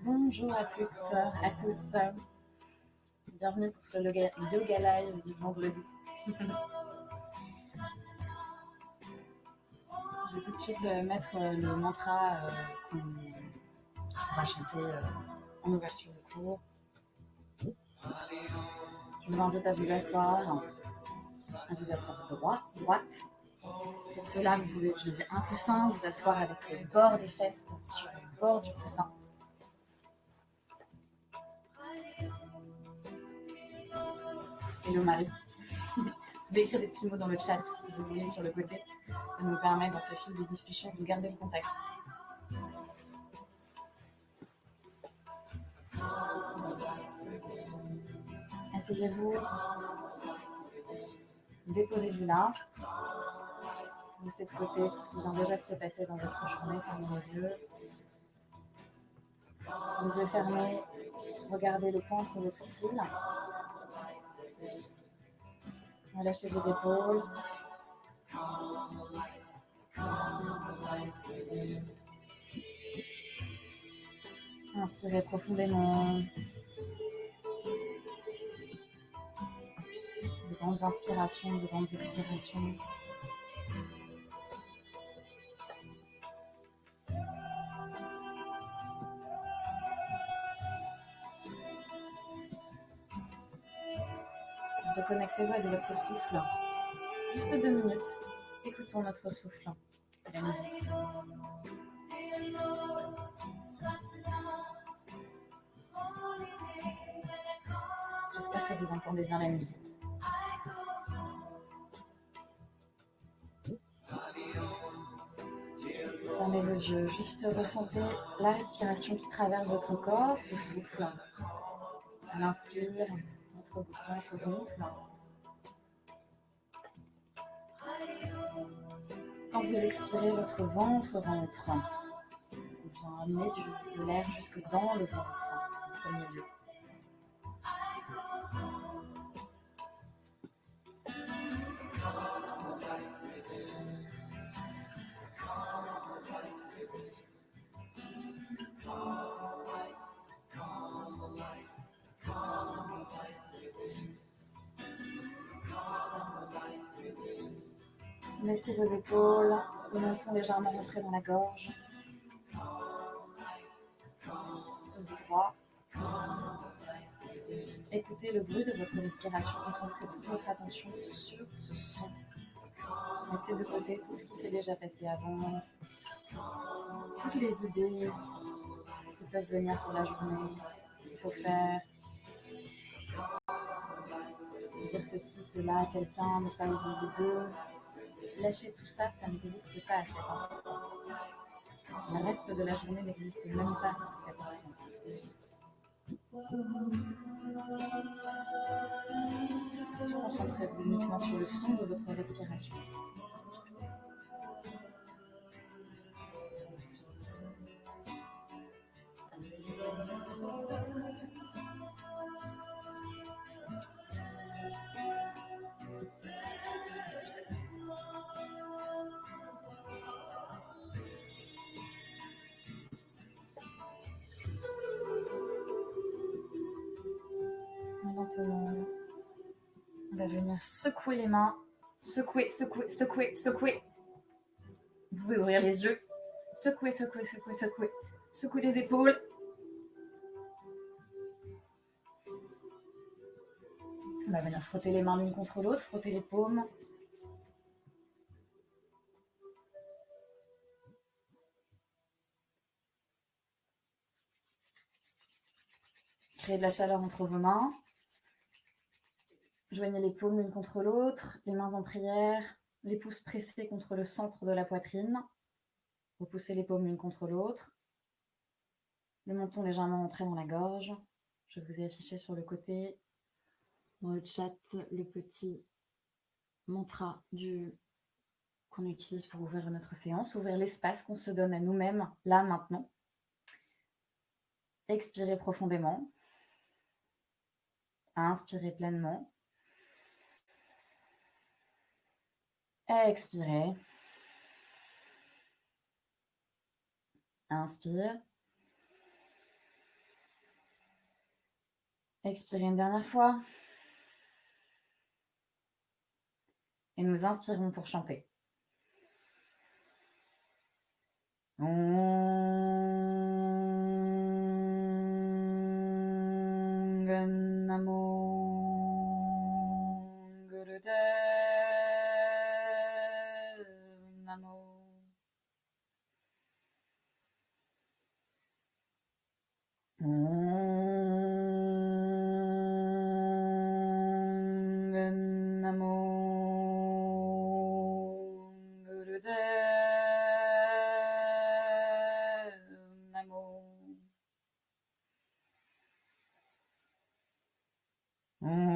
Bonjour à toutes, à tous. Bienvenue pour ce yoga live du vendredi. Je vais tout de suite mettre le mantra qu'on va chanter en ouverture de cours. Je vous invite à vous asseoir droite. Pour cela, vous pouvez utiliser un coussin, vous asseoir avec le bord des fesses sur le bord du coussin. Hello Marie. Vous pouvez écrire des petits mots dans le chat si vous voulez sur le côté. Ça nous permet dans ce fil de discussion de garder le contact. Asseyez-vous. Déposez-vous là. Laissez de côté tout ce qui vient déjà de se passer dans votre journée. Fermez les yeux. Les yeux fermés. Regardez le point entre vos sourcils. Relâchez vos épaules. Inspirez profondément. De grandes inspirations, de grandes expirations. Reconnectez-vous avec votre souffle. Juste 2 minutes. Écoutons notre souffle et la musique. J'espère que vous entendez bien la musique. Fermez vos yeux, juste ressentez la respiration qui traverse votre corps, ce souffle. À l'inspire, votre bouche se gonfle. Quand vous expirez, votre ventre rentre. Vous vient amener de l'air jusque dans le ventre, en premier lieu. Laissez vos épaules, le menton légèrement rentré dans la gorge. Du droit. Écoutez le bruit de votre respiration, concentrez toute votre attention sur ce son. Laissez de côté tout ce qui s'est déjà passé avant, toutes les idées qui peuvent venir pour la journée, ce qu'il faut faire, dire ceci, cela à quelqu'un, ne pas oublier d'eux. Lâchez tout ça, ça n'existe pas à cet instant. Le reste de la journée n'existe même pas à cet instant. Concentrez-vous uniquement sur le son de votre respiration. Maintenant, on va venir secouer les mains. Secouer, secouer, secouer, secouer. Vous pouvez ouvrir les yeux. Secouer, secouer, secouer, secouer. Secouer les épaules. On va venir frotter les mains l'une contre l'autre, frotter les paumes. Créez de la chaleur entre vos mains. Joignez les paumes l'une contre l'autre, les mains en prière, les pouces pressés contre le centre de la poitrine. Vous poussez les paumes l'une contre l'autre. Le menton légèrement entré dans la gorge. Je vous ai affiché sur le côté, dans le chat, le petit mantra qu'on utilise pour ouvrir notre séance, ouvrir l'espace qu'on se donne à nous-mêmes, là, maintenant. Expirez profondément. Inspirez pleinement. Expirez. Inspire. Expirez une dernière fois. Et nous inspirons pour chanter. Om Namo Gurudev Namo. Om Namo Gurudev Namo. Om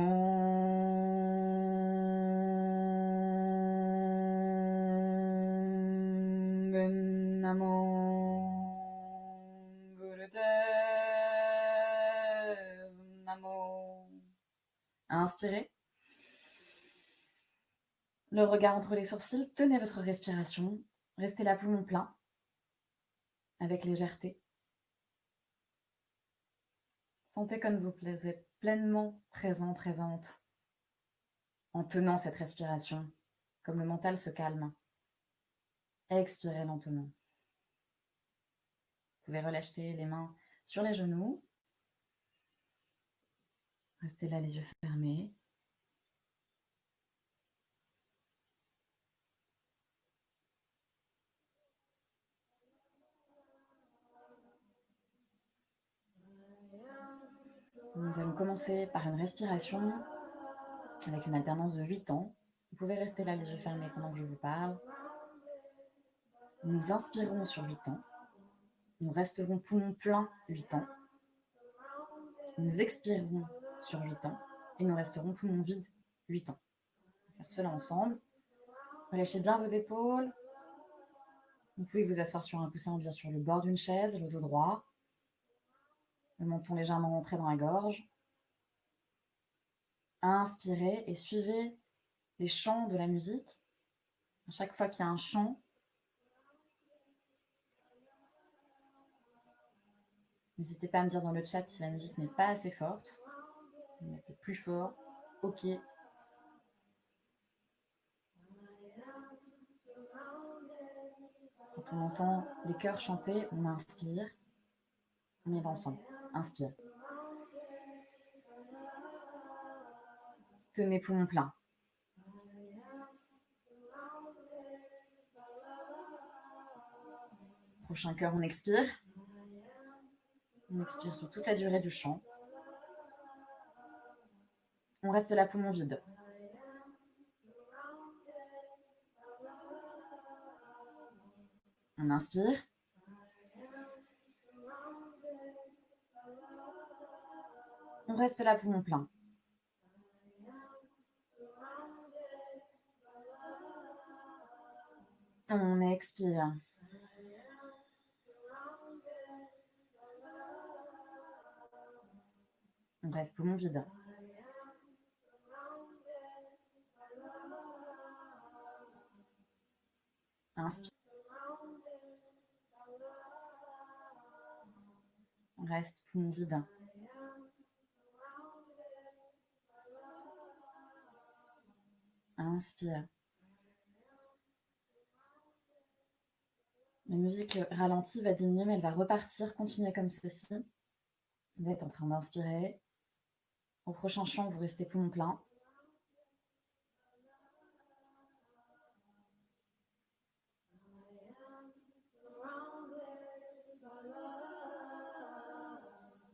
Namo Gurudev Namo. Inspirez. Le regard entre les sourcils, tenez votre respiration, restez la poumon plein, avec légèreté. Sentez comme vous êtes pleinement présent, présente, en tenant cette respiration, comme le mental se calme. Expirez lentement. Vous pouvez relâcher les mains sur les genoux. Restez là les yeux fermés. Nous allons commencer par une respiration avec une alternance de 8 temps. Vous pouvez rester là les yeux fermés pendant que je vous parle. Nous inspirons sur 8 temps. Nous resterons poumon plein 8 ans. Nous expirerons sur 8 ans et nous resterons poumon vide 8 ans. On va faire cela ensemble. Relâchez bien vos épaules. Vous pouvez vous asseoir sur un coussin ou bien sur le bord d'une chaise, le dos droit. Le menton légèrement rentré dans la gorge. Inspirez et suivez les chants de la musique. À chaque fois qu'il y a un chant, n'hésitez pas à me dire dans le chat si la musique n'est pas assez forte. Mettez plus fort. Ok. Quand on entend les chœurs chanter, on inspire. On y va ensemble. Inspire. Tenez poumon plein. Prochain chœur, on expire. On expire sur toute la durée du chant. On reste là poumon vide. On inspire. On reste là poumon plein. On expire. On reste poumon vide. Inspire. On reste poumon vide. Inspire. La musique ralentie va diminuer, mais elle va repartir. Continuez comme ceci. Vous êtes en train d'inspirer. Au prochain chant, vous restez poumon plein.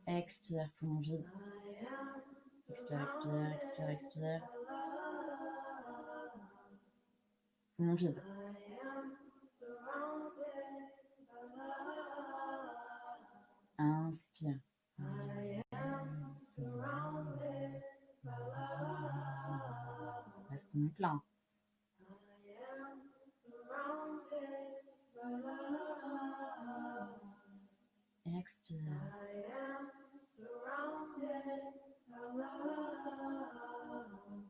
Expire, poumon vide. Expire, expire, expire, expire. Poumon vide. Inspire. Reste poumon plein. Expire.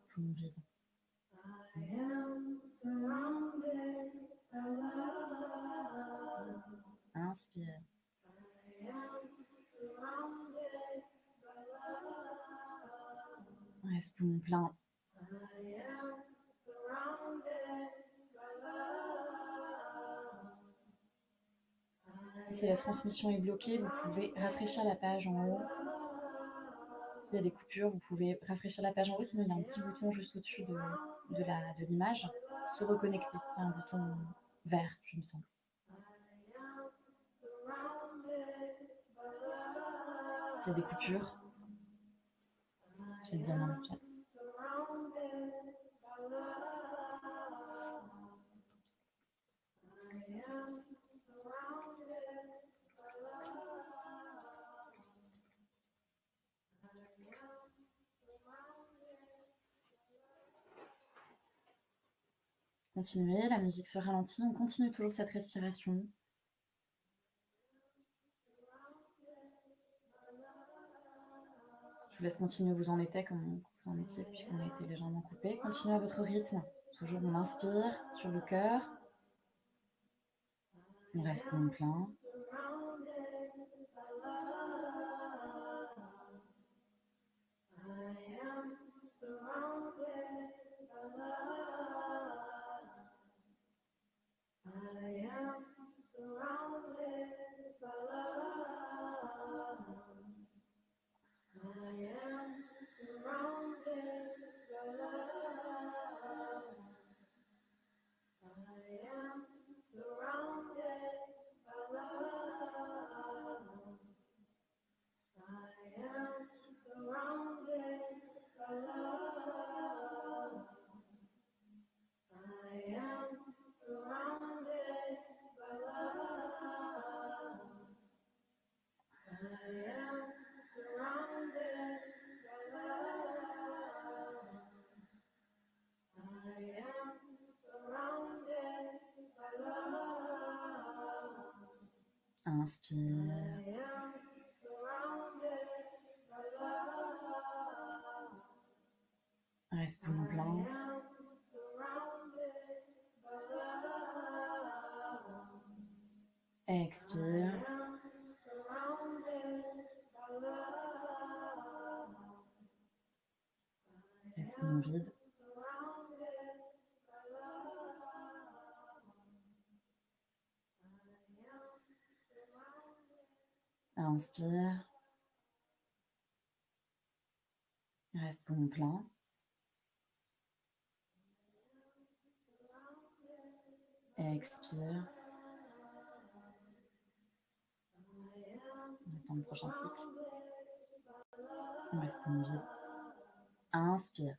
Poumon vide. Inspire. Reste poumon plein. Si la transmission est bloquée, vous pouvez rafraîchir la page en haut. S'il y a des coupures, vous pouvez rafraîchir la page en haut. Sinon, il y a un petit bouton juste au-dessus de l'image. Se reconnecter. Il y a un bouton vert, je me semble. S'il y a des coupures, je vais le dire dans le chat. Continuez, la musique se ralentit, on continue toujours cette respiration. Je vous laisse continuer où vous en étiez, comme vous en étiez, puisqu'on a été légèrement coupé. Continuez à votre rythme. Toujours on inspire sur le cœur. On reste en plein. Inspire. Reste poumon plein. Expire. Reste poumon vide. Inspire. Reste poumon plein. Expire. On attend le prochain cycle. On reste poumon vide. Inspire.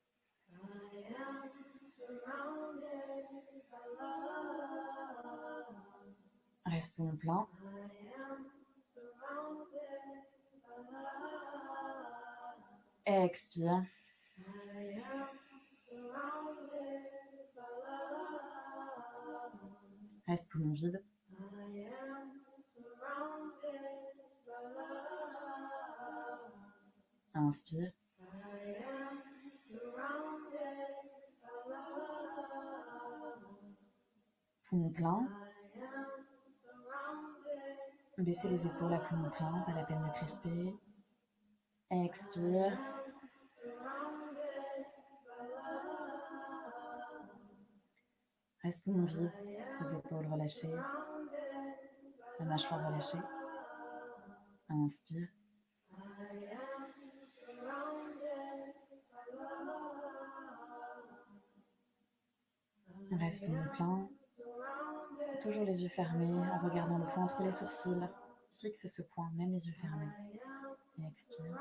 Reste poumon plein. Expire. Reste poumon vide. Inspire. Poumon plein. Baissez les épaules à poumon plein, pas la peine de crisper. Expire. Reste poumon vide, les épaules relâchées, la mâchoire relâchée. Inspire. Reste poumon plein. Toujours les yeux fermés, en regardant le point entre les sourcils. Fixe ce point, même les yeux fermés. Et expire.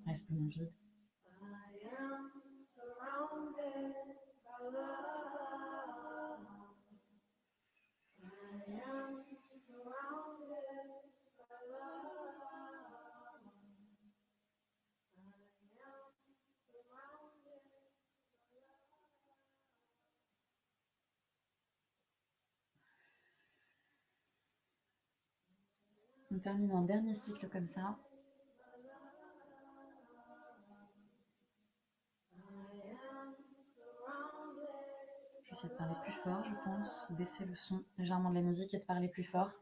Reste poumon vide. On termine un dernier cycle comme ça. Je vais essayer de parler plus fort, je pense. Baisser le son légèrement de la musique et de parler plus fort.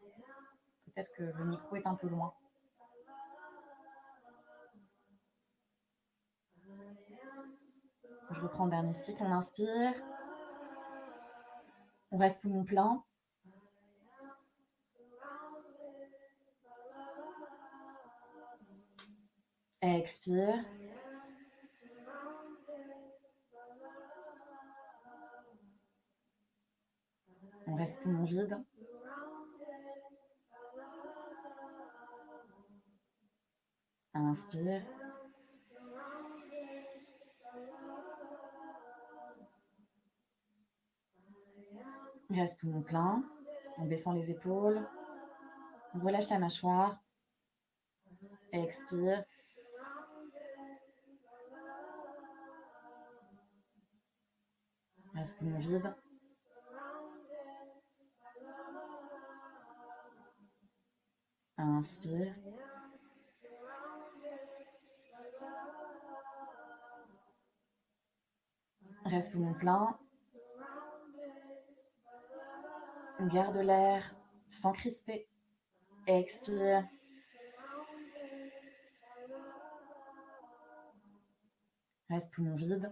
Peut-être que le micro est un peu loin. Je reprends le dernier cycle, on inspire. On reste poumon plein. Expire. On reste poumon vide. Inspire. Reste poumon plein, en baissant les épaules. On relâche la mâchoire. Expire. Reste poumon vide. Inspire. Reste poumon plein. On garde l'air sans crisper. Expire. Reste poumon vide.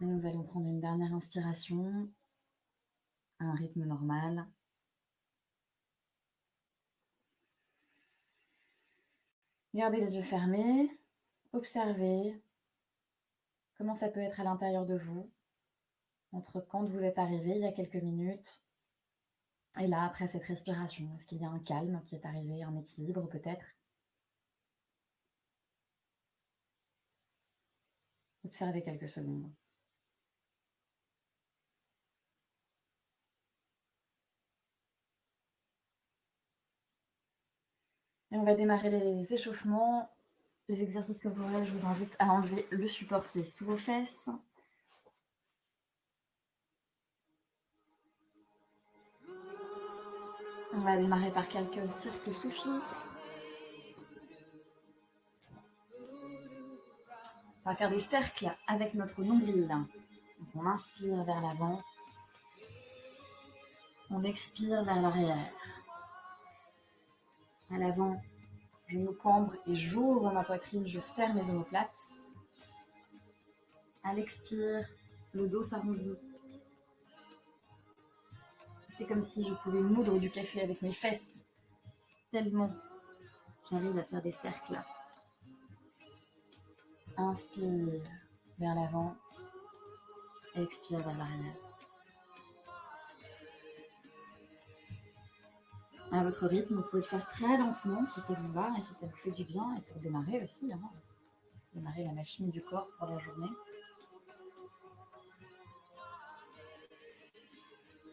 Et nous allons prendre une dernière inspiration à un rythme normal. Gardez les yeux fermés. Observez comment ça peut être à l'intérieur de vous, entre quand vous êtes arrivé il y a quelques minutes et là, après cette respiration. Est-ce qu'il y a un calme qui est arrivé, un équilibre peut-être? Observez quelques secondes. Et on va démarrer les échauffements. Les exercices corporels, je vous invite à enlever le support qui est sous vos fesses. On va démarrer par quelques cercles soufis. On va faire des cercles avec notre nombril. Donc on inspire vers l'avant. On expire vers l'arrière. À l'avant, je me cambre et j'ouvre ma poitrine, je serre mes omoplates. À l'expire, le dos s'arrondit. C'est comme si je pouvais moudre du café avec mes fesses. Tellement j'arrive à faire des cercles. Inspire vers l'avant. Expire vers l'arrière. À votre rythme, vous pouvez le faire très lentement si ça vous va et si ça vous fait du bien. Et pour démarrer aussi, démarrer la machine du corps pour la journée.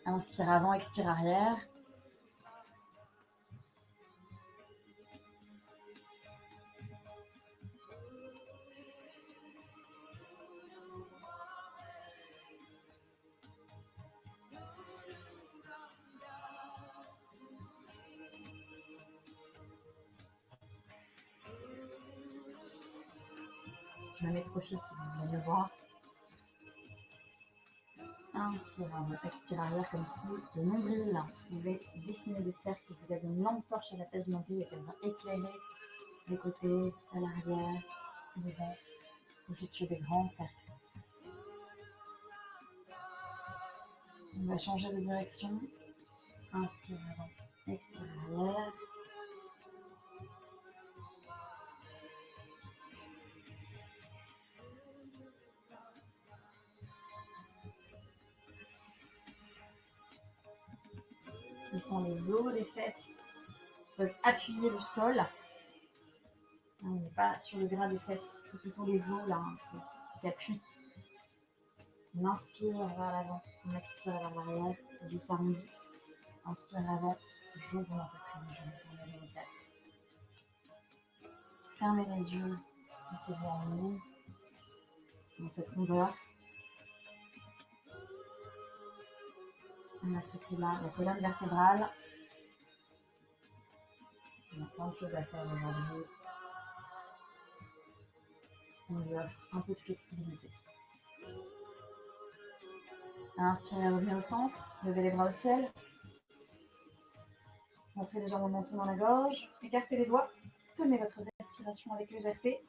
Inspire avant, expire arrière. Je me mets de profil si vous voulez me voir. Inspire avant, expire arrière comme si le nombril pouvait dessiner des cercles. Vous avez une lampe torche à la place du nombril et qu'elle vient éclairer les côtés, à l'arrière, devant. Effectuer des grands cercles. On va changer de direction. Inspire avant, expire arrière. Je sens les os, les fesses peuvent appuyer le sol. On n'est pas sur le gras des fesses, c'est plutôt les os là qui appuient. On inspire vers l'avant, on expire vers l'arrière, le dos s'arrondit. Inspire avant, j'ouvre ma poitrine, je me sens mes omoplates. Fermez les yeux, laissez-vous emmener dans cette rondeur. On assouplit là la colonne vertébrale. On a plein de choses à faire aujourd'hui. On lui offre un peu de flexibilité. Inspirez, revenez au centre, levez les bras au ciel. Rentrez légèrement le menton dans la gorge, écartez les doigts, tenez votre respiration avec légèreté.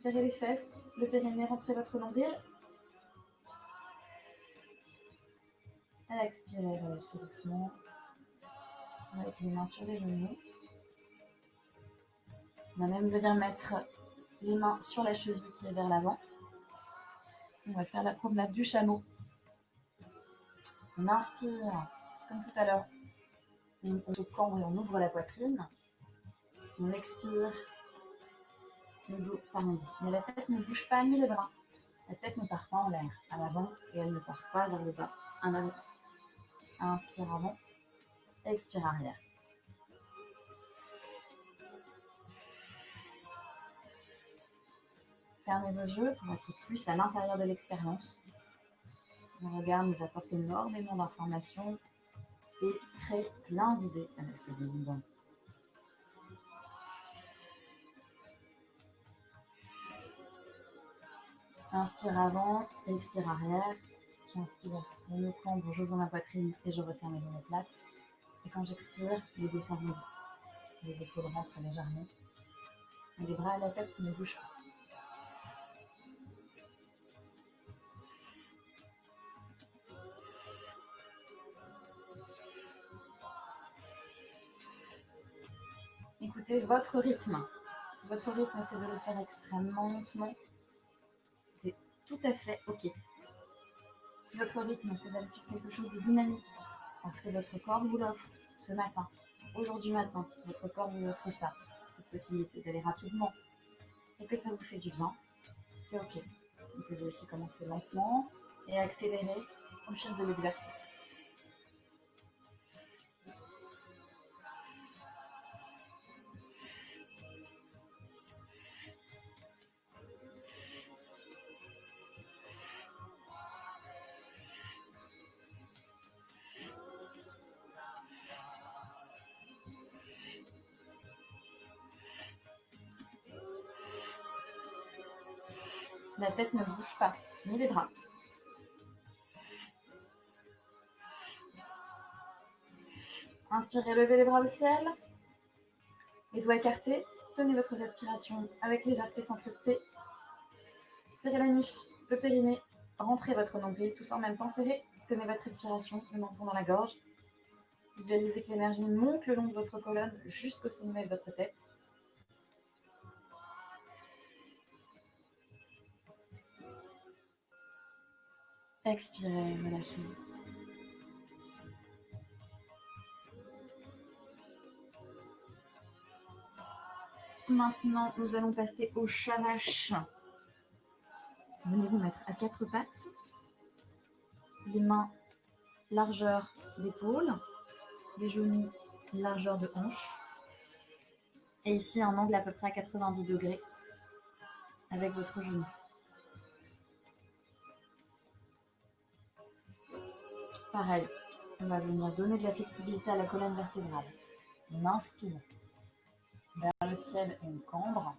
Serrez les fesses, le périnée, rentrez votre nombril. Expirez, relâchez doucement. Avec les mains sur les genoux. On va même venir mettre les mains sur la cheville qui est vers l'avant. On va faire la promenade du chameau. On inspire, comme tout à l'heure. On se cambre et on ouvre la poitrine. On expire. Le dos s'arrondit. Mais la tête ne bouge pas, ni les bras. La tête ne part pas en l'air, à l'avant, et elle ne part pas vers le bas. En avant. Inspire avant. Expire arrière. Fermez vos yeux pour être plus à l'intérieur de l'expérience. Le regard nous apporte énormément d'informations et crée plein d'idées avec ce mouvement. Inspire avant, expire arrière. J'inspire, je me cambre, j'ouvre ma poitrine et je resserre mes omoplates. Et quand j'expire, les dos s'arrondissent. Les épaules rentrent légèrement. Et les bras et la tête ne bougent pas. Écoutez votre rythme. Si votre rythme c'est de le faire extrêmement lentement, c'est tout à fait ok. Si votre rythme c'est d'aller sur quelque chose de dynamique, parce que votre corps vous l'offre ce matin, aujourd'hui matin, votre corps vous offre ça, cette possibilité d'aller rapidement, et que ça vous fait du bien, c'est ok. Vous pouvez aussi commencer lentement et accélérer au fil de l'exercice. La tête ne bouge pas, ni les bras. Inspirez, levez les bras au ciel. Les doigts écartés. Tenez votre respiration avec légèreté sans crisper. Serrez la nuque, le périnée. Rentrez votre nombril, tous en même temps serré. Tenez votre respiration, le menton dans la gorge. Visualisez que l'énergie monte le long de votre colonne jusqu'au sommet de votre tête. Expirez, relâchez. Maintenant, nous allons passer au chat vache. Venez vous mettre à quatre pattes. Les mains, largeur d'épaule. Les genoux, largeur de hanche. Et ici, un angle à peu près à 90 degrés avec votre genou. Pareil, on va venir donner de la flexibilité à la colonne vertébrale. On inspire vers le ciel et on cambre.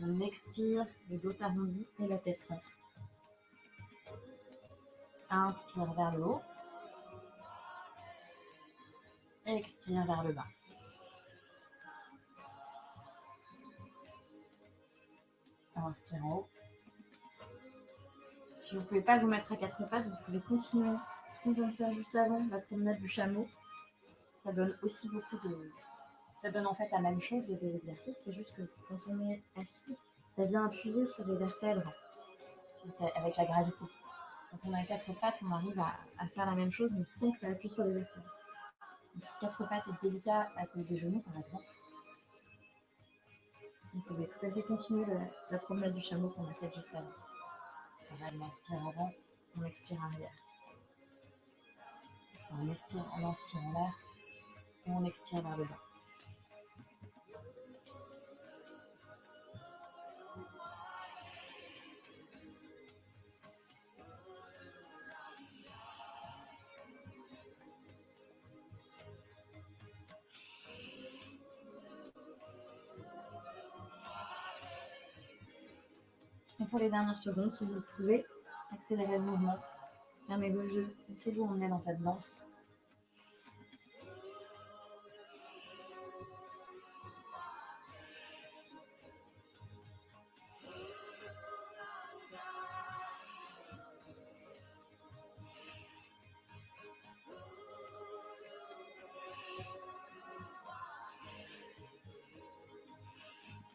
On expire, le dos s'arrondit et la tête rentre. Inspire vers le haut. Expire vers le bas. Inspire en haut. Si vous ne pouvez pas vous mettre à quatre pattes, vous pouvez continuer ce qu'on vient de faire juste avant, la promenade du chameau. Ça donne aussi beaucoup de... Ça donne en fait la même chose, les deux exercices. C'est juste que quand on est assis, ça vient appuyer sur les vertèbres avec la gravité. Quand on a quatre pattes, on arrive à faire la même chose, mais sans que ça appuie sur les vertèbres. Donc, si quatre pattes est délicat à cause des genoux, par exemple, vous pouvez tout à fait continuer la promenade du chameau qu'on a faite juste avant. On inspire avant, on expire arrière. On inspire en l'air et on expire vers le bas. Et pour les dernières secondes, si vous le pouvez, accélérez le mouvement. Fermez vos yeux, laissez-vous emmener dans cette danse.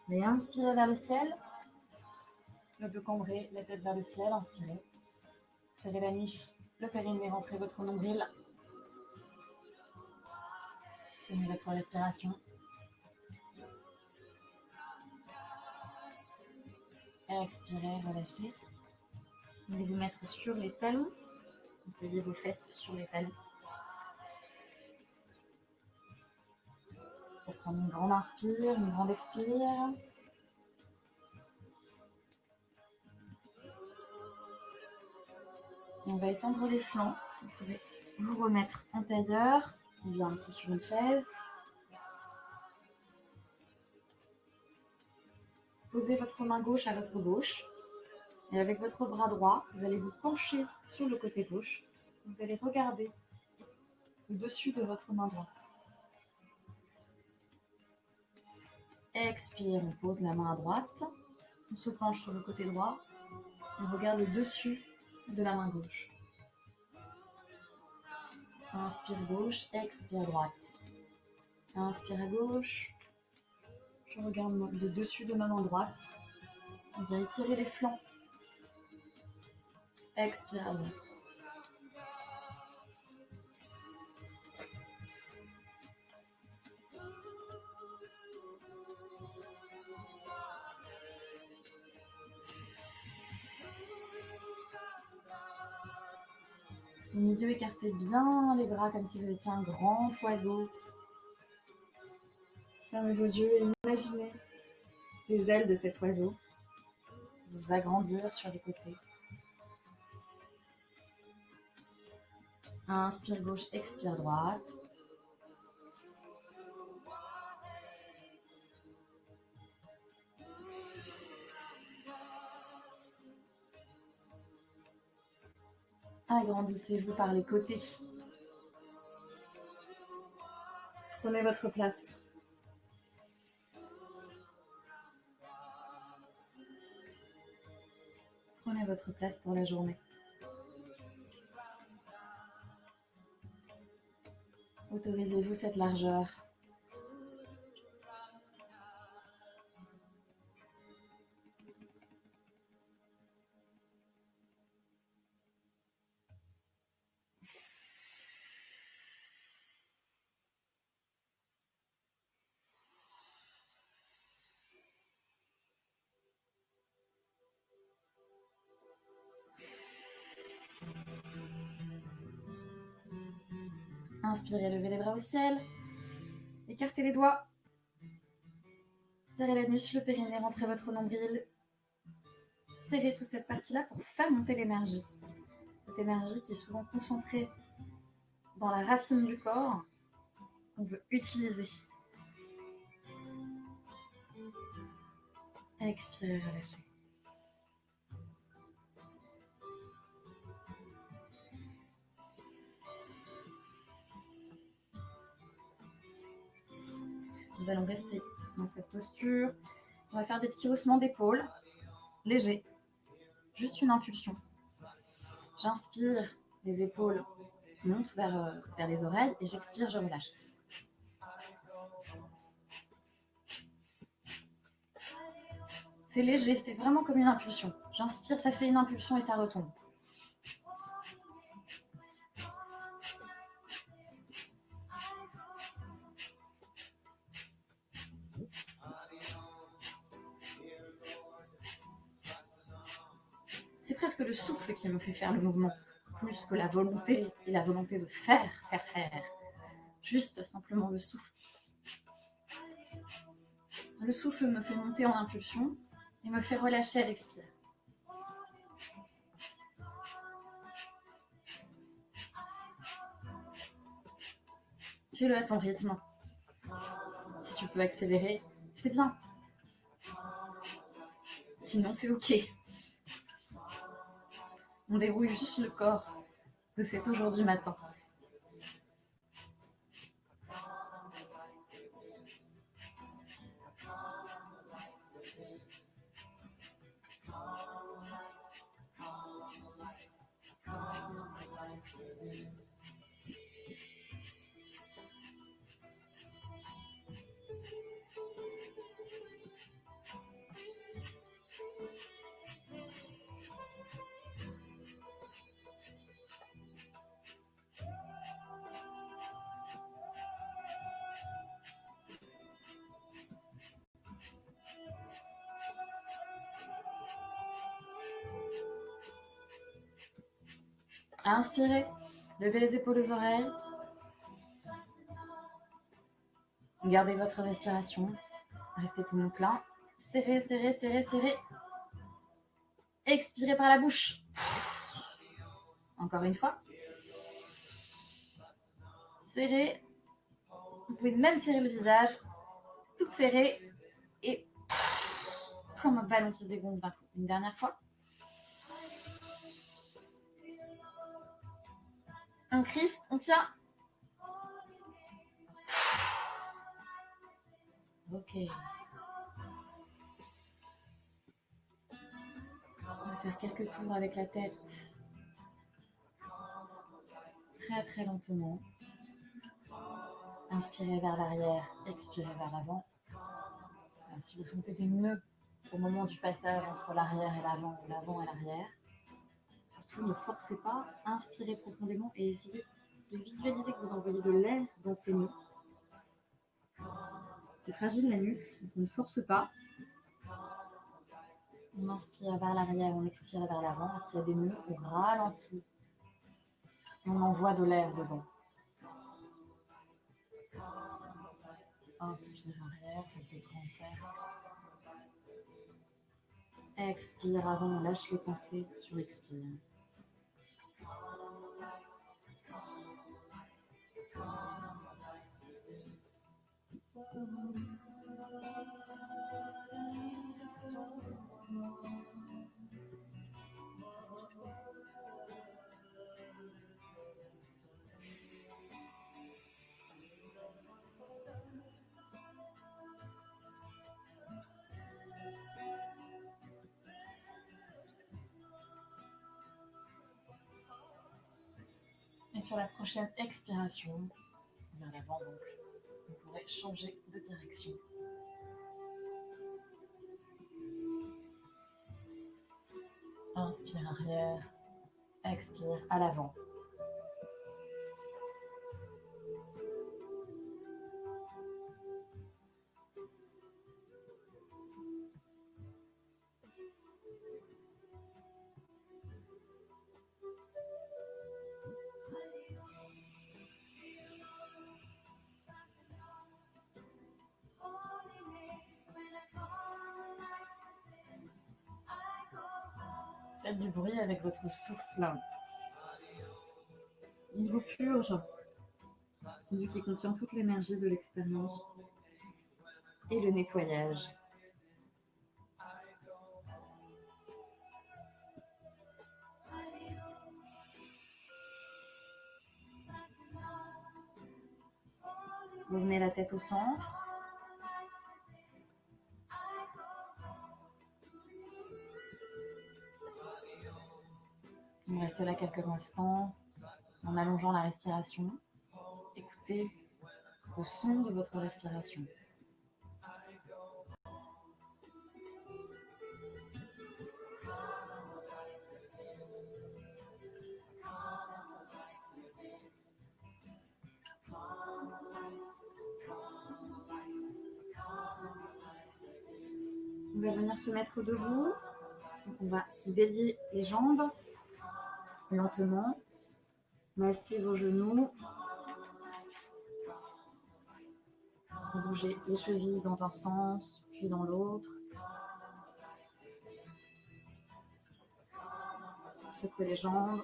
Et inspirez vers le ciel. Le dos cambré, la tête vers le ciel, inspirez. Serrez la niche, le périnée, rentrez votre nombril. Tenez votre respiration. Expirez, relâchez. Vous allez vous mettre sur les talons. Vous allez vos fesses sur les talons. Pour prendre une grande inspire, une grande expire. Et on va étendre les flancs. Vous pouvez vous remettre en tailleur ou bien ici sur une chaise. Posez votre main gauche à votre gauche. Et avec votre bras droit, vous allez vous pencher sur le côté gauche. Vous allez regarder le dessus de votre main droite. Expire, on pose la main à droite. On se penche sur le côté droit. On regarde le dessus de la main gauche. Inspire gauche, expire droite. Inspire à gauche. Je regarde le dessus de ma main droite. On va étirer les flancs. Expire à droite. Au milieu, écartez bien les bras comme si vous étiez un grand oiseau. Fermez vos yeux et imaginez les ailes de cet oiseau vous agrandir sur les côtés. Inspire gauche, expire droite. Agrandissez-vous par les côtés. Prenez votre place. Prenez votre place pour la journée. Autorisez-vous cette largeur. Inspirez, levez les bras au ciel. Écartez les doigts. Serrez la nuque, le périnée, rentrez votre nombril. Serrez toute cette partie-là pour faire monter l'énergie. Cette énergie qui est souvent concentrée dans la racine du corps, qu'on veut utiliser. Expirez, relâchez. Nous allons rester dans cette posture. On va faire des petits haussements d'épaules, légers. Juste une impulsion. J'inspire, les épaules montent vers les oreilles et j'expire, je relâche. C'est léger, c'est vraiment comme une impulsion. J'inspire, ça fait une impulsion et ça retombe. C'est presque le souffle qui me fait faire le mouvement, plus que la volonté et la volonté de faire. Juste simplement le souffle. Le souffle me fait monter en impulsion et me fait relâcher à l'expire. Fais-le à ton rythme. Si tu peux accélérer, c'est bien. Sinon, c'est ok. On dérouille juste le corps de cet aujourd'hui matin. Inspirez, levez les épaules aux oreilles. Gardez votre respiration. Restez poumon plein. Serrez, serrez, serrez, serrez. Expirez par la bouche. Encore une fois. Serrez. Vous pouvez même serrer le visage. Tout serré. Et comme un ballon qui se dégonfle d'un coup. Une dernière fois. On crispe, on tient. Ok. On va faire quelques tours avec la tête. Très très lentement. Inspirez vers l'arrière, expirez vers l'avant. Si vous sentez des nœuds au moment du passage entre l'arrière et l'avant ou l'avant et l'arrière, surtout ne forcez pas, inspirez profondément et essayez de visualiser que vous envoyez de l'air dans ces nœuds. C'est fragile la nuque, donc on ne force pas. On inspire vers l'arrière, on expire vers l'avant. S'il y a des nœuds, on ralentit. On envoie de l'air dedans. Inspire arrière, faites des grands cercles. Expire avant, lâche les pensées sur expire. Et sur la prochaine expiration, vers l'avant donc, vous pourrez changer de direction. Inspire arrière, expire à l'avant. Faites du bruit avec votre souffle. Il vous purge. C'est lui qui contient toute l'énergie de l'expérience et le nettoyage. Vous venez la tête au centre. On reste là quelques instants en allongeant la respiration. Écoutez le son de votre respiration. On va venir se mettre debout. Donc on va délier les jambes lentement. Massez vos genoux. Bougez les chevilles dans un sens, puis dans l'autre. Secouez les jambes.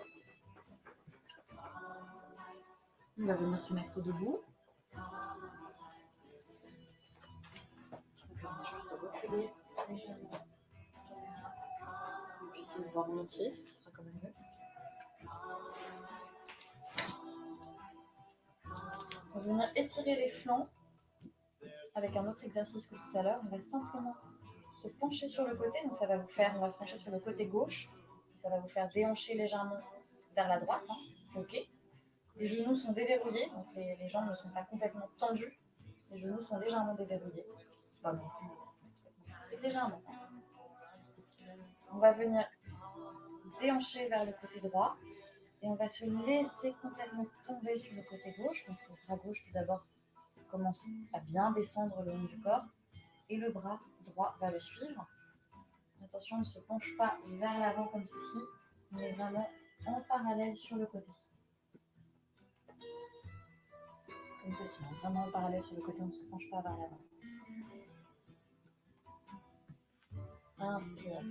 On va venir se mettre debout. Reculer légèrement. Vous puissiez le voir en entier, ce qui sera quand même mieux. On va venir étirer les flancs avec un autre exercice que tout à l'heure. On va simplement se pencher sur le côté. Donc ça va vous faire, on va se pencher sur le côté gauche. Ça va vous faire déhancher légèrement vers la droite. Hein. C'est OK. Les genoux sont déverrouillés, donc les jambes ne sont pas complètement tendues. Les genoux sont légèrement déverrouillés. Pas non plus. Légèrement. On va venir déhancher vers le côté droit et on va se laisser complètement tomber sur le côté gauche. Donc le bras gauche tout d'abord commence à bien descendre le long du corps et le bras droit va le suivre. Attention, on ne se penche pas vers l'avant comme ceci, on est vraiment en parallèle sur le côté. Comme ceci, hein, vraiment en parallèle sur le côté, on ne se penche pas vers l'avant. Inspire.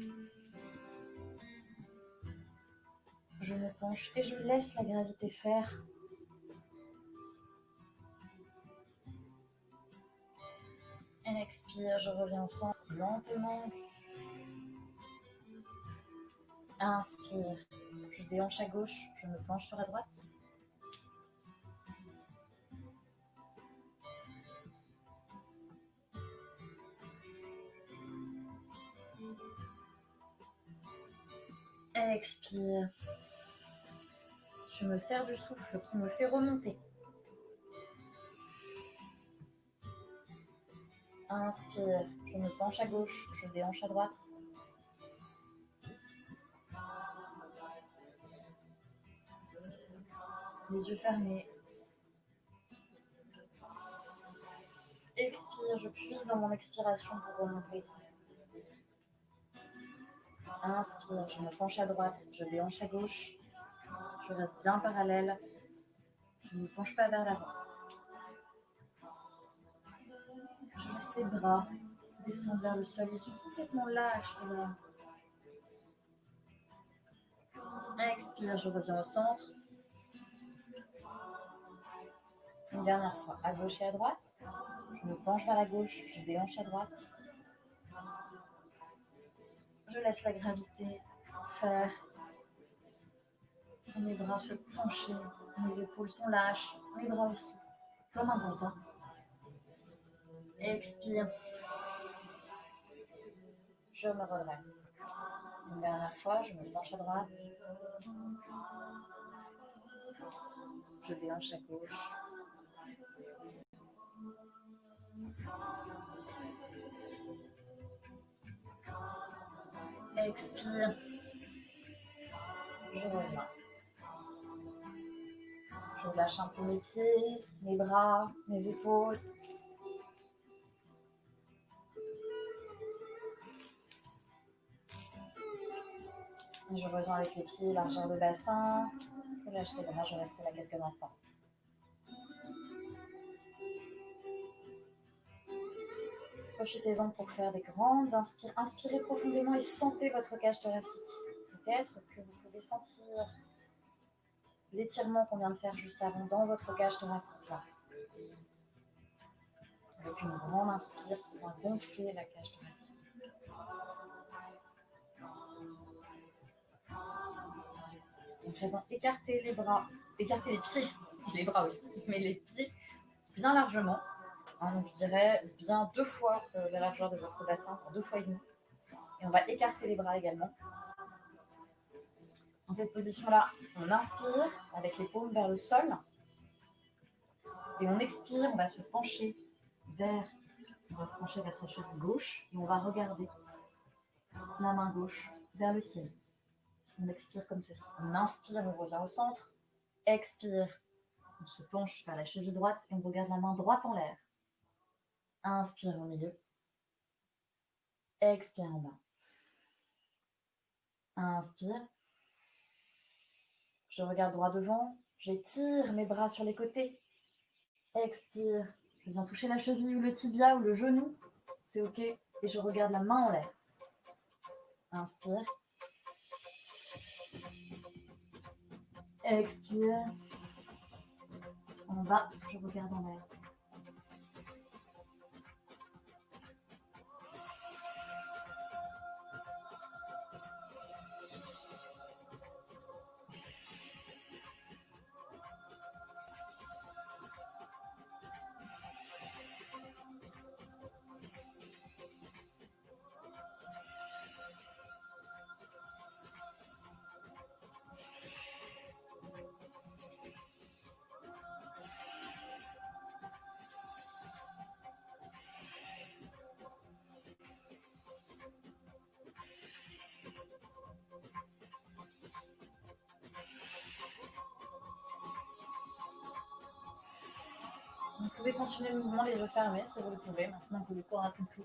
Je me penche et je laisse la gravité faire. Expire, je reviens au centre lentement. Inspire, je déhanche à gauche, je me penche sur la droite. Expire. Je me sers du souffle qui me fait remonter. Inspire, je me penche à gauche, je déhanche à droite. Les yeux fermés. Expire, je puise dans mon expiration pour remonter. Inspire, je me penche à droite, je déhanche à gauche. Je reste bien parallèle. Je ne me penche pas vers l'avant. Je laisse les bras descendre vers le sol. Ils sont complètement lâches, les bras. Expire, je reviens au centre. Une dernière fois, à gauche et à droite. Je me penche vers la gauche, je déhanche à droite. Je laisse la gravité faire. Mes bras se pencher, mes épaules sont lâches, mes bras aussi, comme un pantin. Expire. Je me redresse. Une dernière fois, je me penche à droite. Je déhanche à gauche. Expire. Je reviens. Je lâche un peu mes pieds, mes bras, mes épaules. Et je reviens avec les pieds, largeur de bassin. Je lâche les bras, je reste là quelques instants. Profitez-en pour faire des grandes inspirations. Inspirez profondément et sentez votre cage thoracique. Peut-être que vous pouvez sentir l'étirement qu'on vient de faire juste avant dans votre cage thoracique. Là. Avec une grande inspire qui vient gonfler la cage thoracique. À présent, écartez les bras, écartez les pieds, les bras aussi, mais les pieds bien largement. Donc je dirais bien 2 fois la largeur de votre bassin, pour 2 fois et demi. Et on va écarter les bras également. Dans cette position-là, on inspire avec les paumes vers le sol. Et on expire, on va se pencher vers sa cheville gauche. Et on va regarder la main gauche vers le ciel. On expire comme ceci. On inspire, on revient au centre. Expire, on se penche vers la cheville droite et on regarde la main droite en l'air. Inspire au milieu. Expire en bas. Inspire. Je regarde droit devant. J'étire mes bras sur les côtés. Expire. Je viens toucher la cheville ou le tibia ou le genou. C'est OK. Et je regarde la main en l'air. Inspire. Expire. En bas, je regarde en l'air. Vous pouvez continuer le mouvement les yeux fermés si vous le pouvez, maintenant que le corps a compris.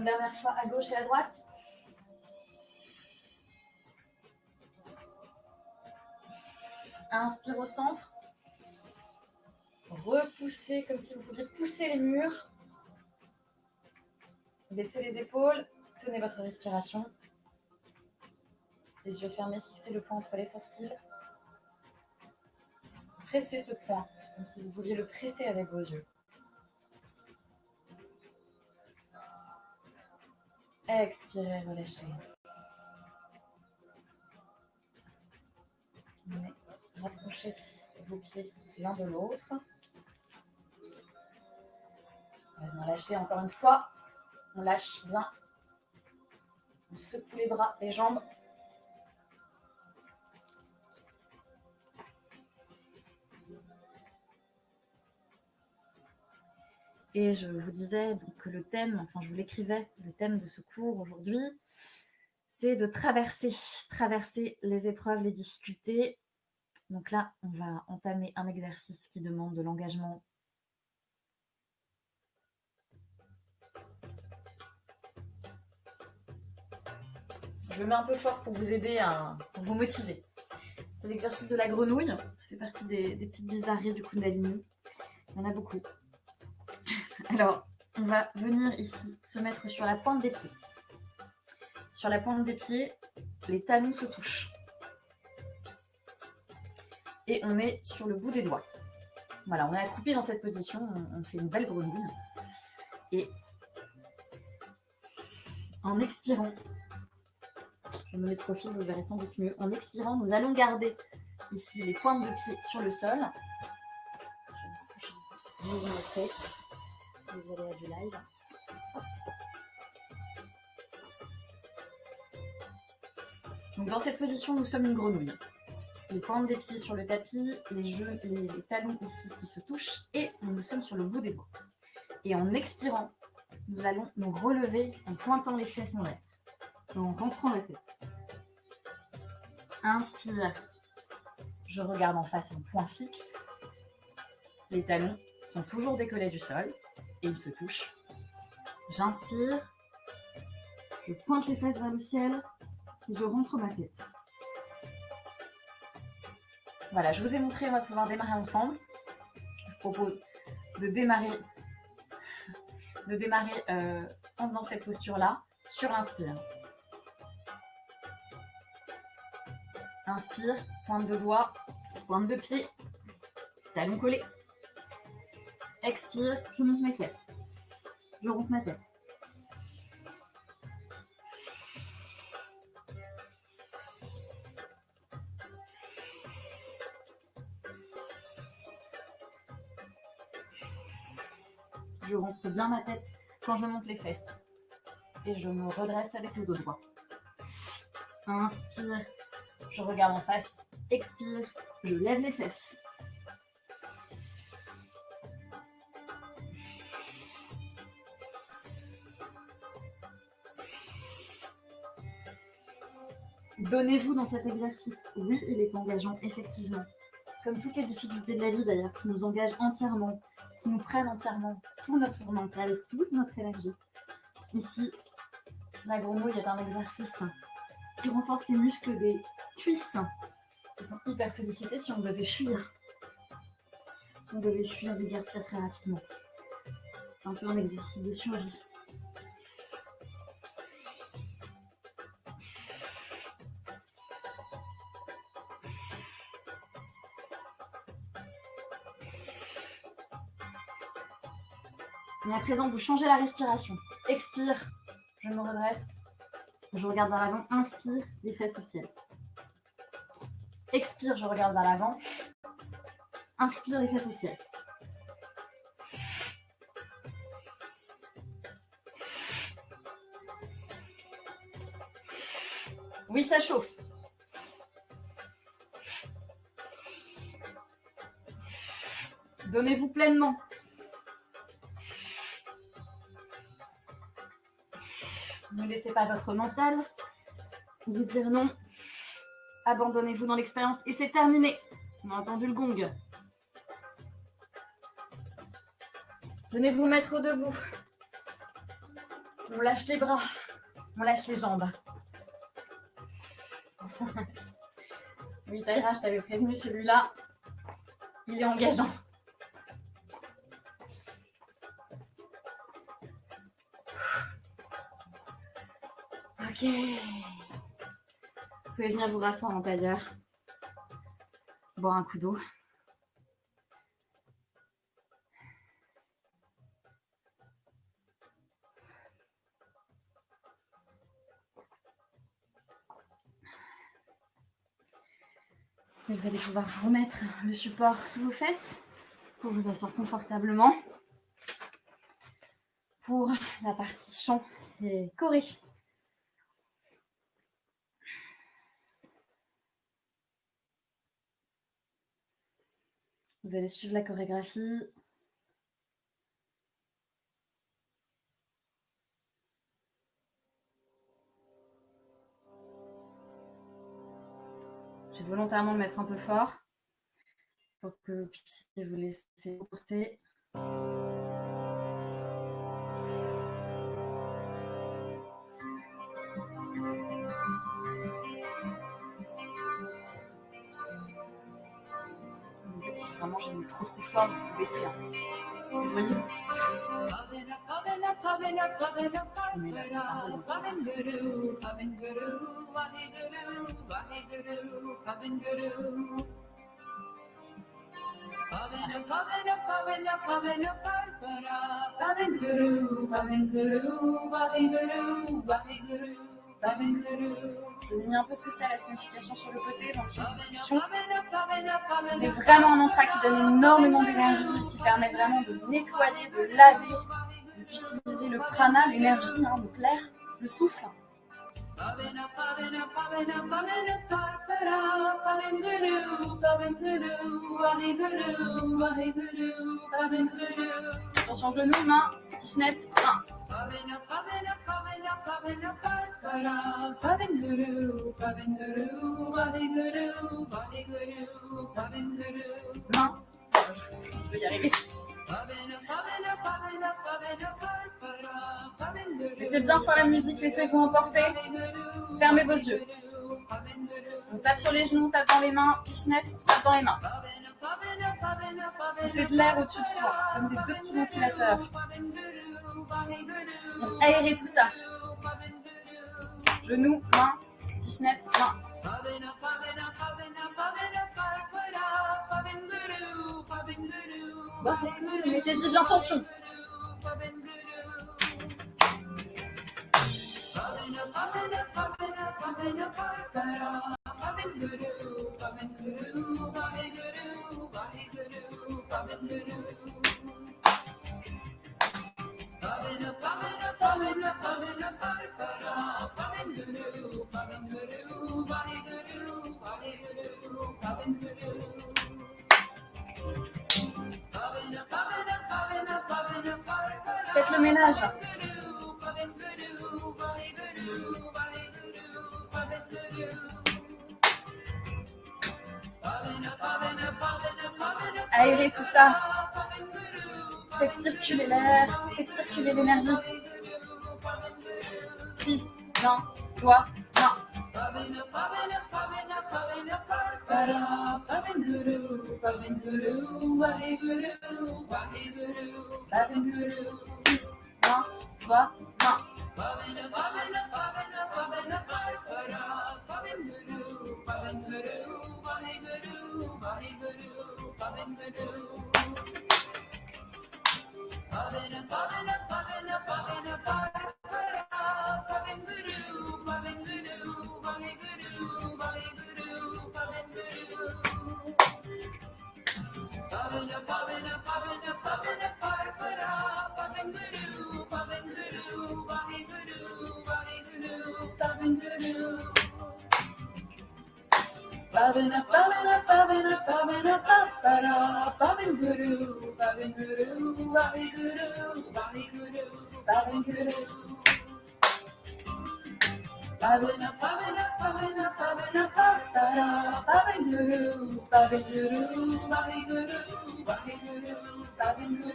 Une dernière fois à gauche et à droite. Inspire au centre. Repoussez comme si vous pouviez pousser les murs. Baissez les épaules. Tenez votre respiration. Les yeux fermés, fixez le point entre les sourcils. Pressez ce point, comme si vous vouliez le presser avec vos yeux. Expirez, relâchez. Rapprochez vos pieds l'un de l'autre. Maintenant, lâchez encore une fois. On lâche bien. On secoue les bras, les jambes. Et je vous disais donc que le thème, enfin je vous l'écrivais, le thème de ce cours aujourd'hui, c'est de traverser les épreuves, les difficultés. Donc là, on va entamer un exercice qui demande de l'engagement. Je le mets un peu fort pour vous aider, pour vous motiver. C'est l'exercice de la grenouille. Ça fait partie des petites bizarreries du Kundalini. Il y en a beaucoup. Alors, on va venir ici se mettre sur la pointe des pieds. Sur la pointe des pieds, les talons se touchent. Et on est sur le bout des doigts. Voilà, on est accroupi dans cette position. On fait une belle grenouille. Et en expirant, je me mets de profil, vous verrez sans doute mieux. En expirant, nous allons garder ici les pointes de pied sur le sol. Je vais vous montrer les aléas du live. Hop. Donc dans cette position, nous sommes une grenouille. Les pointes des pieds sur le tapis, les talons ici qui se touchent et nous sommes sur le bout des doigts. Et en expirant, nous allons nous relever en pointant les fesses en l'air, en rentrant la tête. Inspire, je regarde en face un point fixe. Les talons sont toujours décollés du sol et ils se touchent. J'inspire, je pointe les fesses vers le ciel et je rentre ma tête. Voilà, je vous ai montré, on va pouvoir démarrer ensemble. Je vous propose de démarrer dans cette posture-là, sur l'inspire. Inspire, pointe de doigt, pointe de pied, talons collés. Expire, je monte mes fesses. Je rentre ma tête. Je rentre bien ma tête quand je monte les fesses. Et je me redresse avec le dos droit. Inspire, je regarde en face. Expire, je lève les fesses. Donnez-vous dans cet exercice. Oui, il est engageant, effectivement. Comme toutes les difficultés de la vie d'ailleurs, qui nous engagent entièrement, qui nous prennent entièrement tout notre mental, toute notre énergie. Ici, la grenouille est un exercice qui renforce les muscles des cuisses, qui sont hyper sollicités si on devait fuir. Si on devait fuir des guerpires très rapidement. C'est un peu un exercice de survie. Et à présent, vous changez la respiration. Expire, je me redresse. Je regarde vers l'avant. Inspire, les fesses au ciel. Expire, je regarde vers l'avant. Inspire, les fesses au ciel. Oui, ça chauffe. Donnez-vous pleinement. Ne laissez pas votre mental vous dire non. Abandonnez-vous dans l'expérience et c'est terminé. On a entendu le gong. Venez vous mettre debout. On lâche les bras, on lâche les jambes. Oui, Taïra, je t'avais prévenu, celui-là, il est engageant. Ok. Vous pouvez venir vous rasseoir en tailleur. Boire un coup d'eau. Et vous allez pouvoir vous remettre le support sous vos fesses pour vous asseoir confortablement pour la partie chant et choré. Vous allez suivre la chorégraphie. Je vais volontairement le mettre un peu fort pour que vous puissiez vous laisser porter. Si vraiment j'ai mis trop fort, vous baissez. Hein. Vous voyez? Je vous ai mis un peu ce que c'est la signification sur le côté, donc il y a une discussion. C'est vraiment un mantra qui donne énormément d'énergie et qui permet vraiment de nettoyer, de laver, d'utiliser le prana, l'énergie, hein, donc l'air, le souffle. Attention, genoux, mains, pichenette, main. Main. Je vais y arriver. Mettez bien fort la musique, laissez-vous emporter. Fermez vos yeux. On tape sur les genoux, on tape dans les mains. Pichenette, on tape dans les mains. On fait de l'air au-dessus de soi, comme des deux petits ventilateurs. On aérez tout ça. Genoux, mains, pichenette, mains. Bon, mettez-y de l'intention. Faites le ménage. Aérez tout ça. Faites circuler l'air, faites circuler l'énergie. Cuisse, main, doigt, main. Cuisse, main, doigt, main.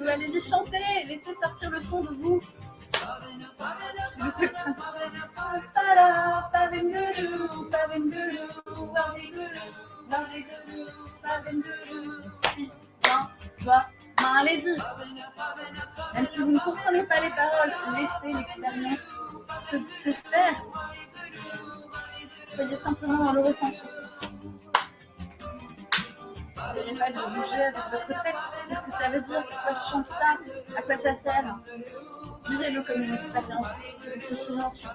Allez-y, chantez, laissez sortir le son de vous. Allez-y. Même si vous ne comprenez pas les paroles, laissez l'expérience se faire. Soyez simplement dans le ressenti. N'essayez pas de bouger avec votre tête. Qu'est-ce que ça veut dire? Pourquoi je chante ça? À quoi ça sert? Vivez-le comme une expérience. Réfléchirez ensuite.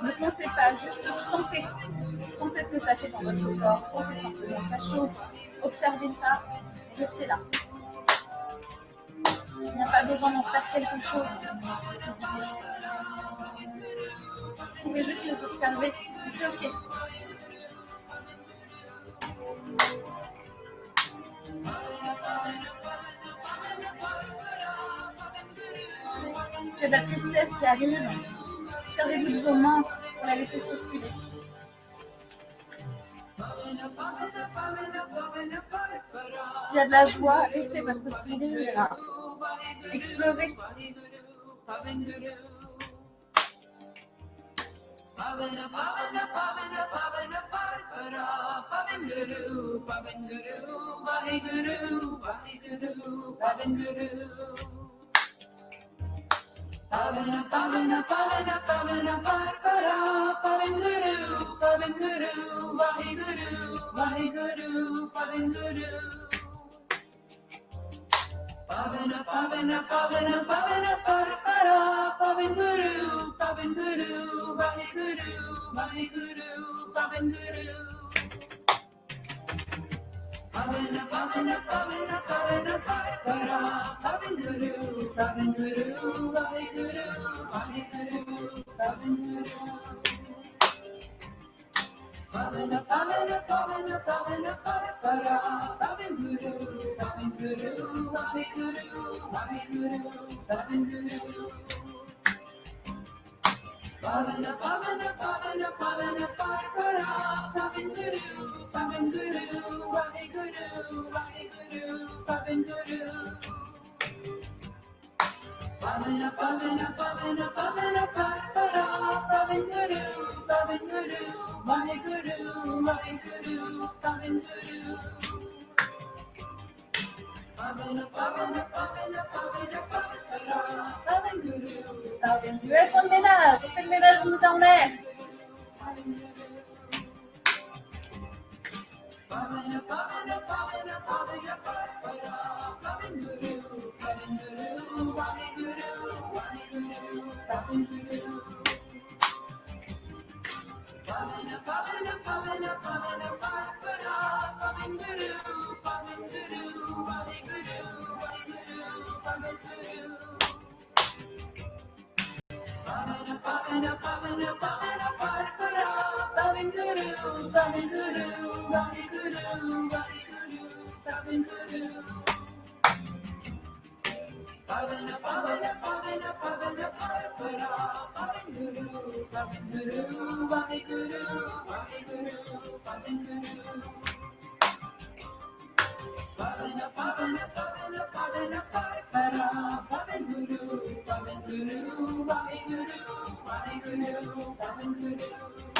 Ne pensez pas, juste sentez. Sentez ce que ça fait dans votre corps. Sentez simplement, ça chauffe. Observez ça et restez là. Il n'y a pas besoin d'en faire quelque chose de ces idées. Vous pouvez juste les observer. C'est ok. C'est de la tristesse qui arrive. Servez-vous de vos mains pour la laisser circuler. S'il y a de la joie, laissez votre sourire exploser. Fais le ménage, on nous en l'air.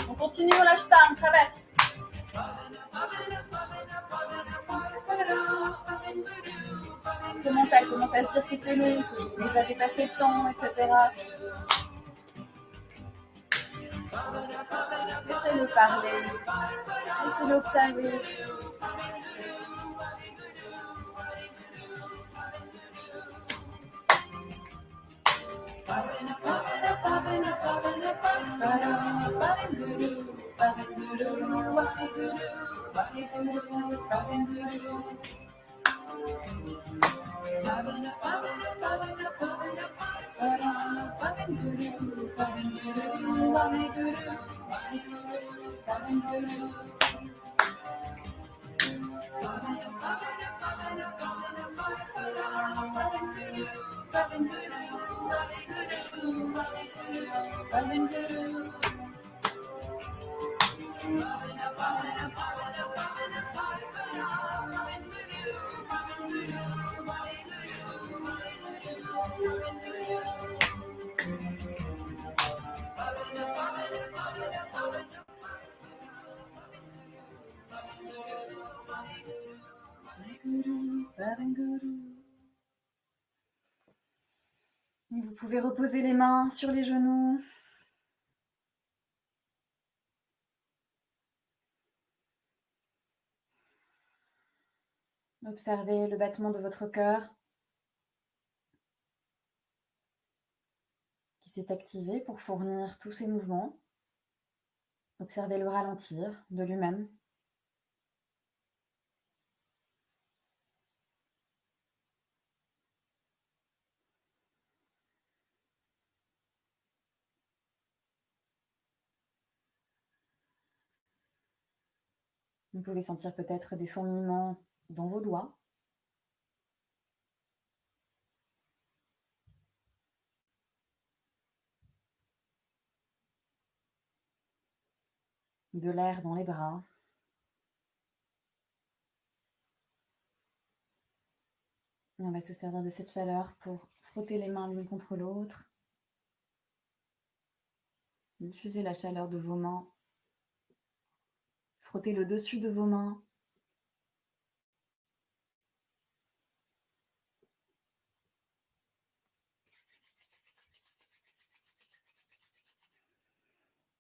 On continue, on lâche pas, on traverse. Le mental commence à se dire que c'est long, que j'ai déjà dépassé le temps, etc. Laissez-le parler, laissez-le observer. Vous pouvez reposer les mains sur les genoux. Observez le battement de votre cœur qui s'est activé pour fournir tous ces mouvements. Observez-le ralentir de lui-même. Vous pouvez sentir peut-être des fourmillements dans vos doigts. De l'air dans les bras. Et on va se servir de cette chaleur pour frotter les mains l'une contre l'autre. Diffusez la chaleur de vos mains. Frottez le dessus de vos mains.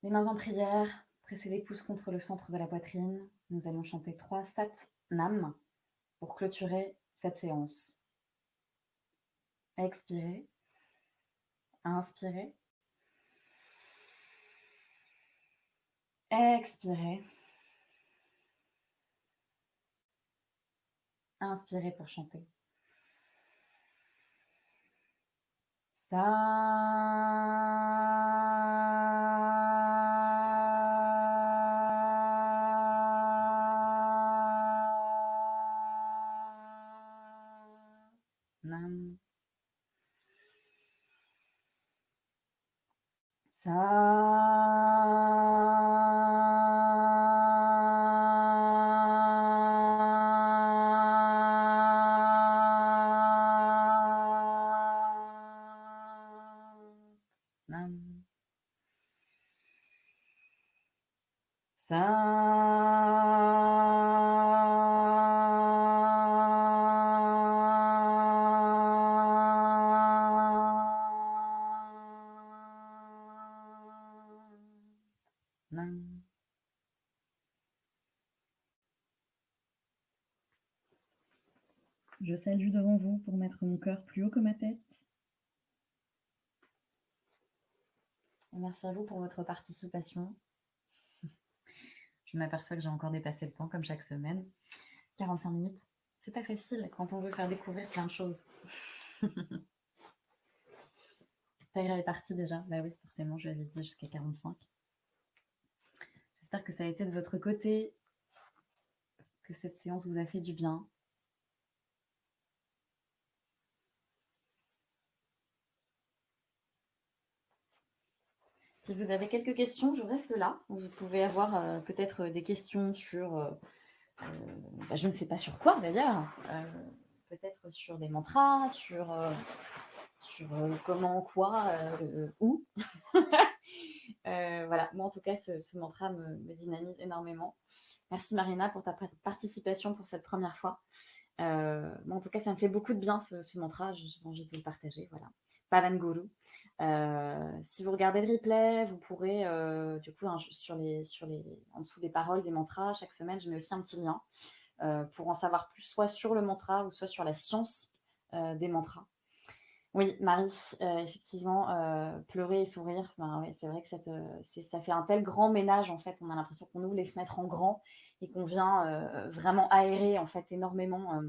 Les mains en prière, pressez les pouces contre le centre de la poitrine. Nous allons chanter 3 Sat Nam pour clôturer cette séance. Expirez. Inspirez. Expirez. Inspirez pour chanter. Nam. Je salue devant vous pour mettre mon cœur plus haut que ma tête. Merci à vous pour votre participation. Je m'aperçois que j'ai encore dépassé le temps, comme chaque semaine. 45 minutes, c'est pas facile quand on veut faire découvrir plein de choses. Taïra est partie déjà. Bah oui, forcément, je l'avais dit jusqu'à 45. J'espère que ça a été de votre côté, que cette séance vous a fait du bien. Si vous avez quelques questions, je reste là. Vous pouvez avoir peut-être des questions sur, je ne sais pas sur quoi d'ailleurs, peut-être sur des mantras, sur comment, quoi, où. Voilà, moi en tout cas, ce mantra me dynamise énormément. Merci Marina pour ta participation pour cette première fois. Moi en tout cas, ça me fait beaucoup de bien ce mantra, j'ai envie de vous le partager. Voilà. Pavan Guru. Si vous regardez le replay, vous pourrez, du coup, en dessous des paroles des mantras, chaque semaine, je mets aussi un petit lien pour en savoir plus, soit sur le mantra ou soit sur la science des mantras. Oui, Marie, effectivement, pleurer et sourire, ben, ouais, c'est vrai que ça fait un tel grand ménage, en fait. On a l'impression qu'on ouvre les fenêtres en grand et qu'on vient vraiment aérer, en fait, énormément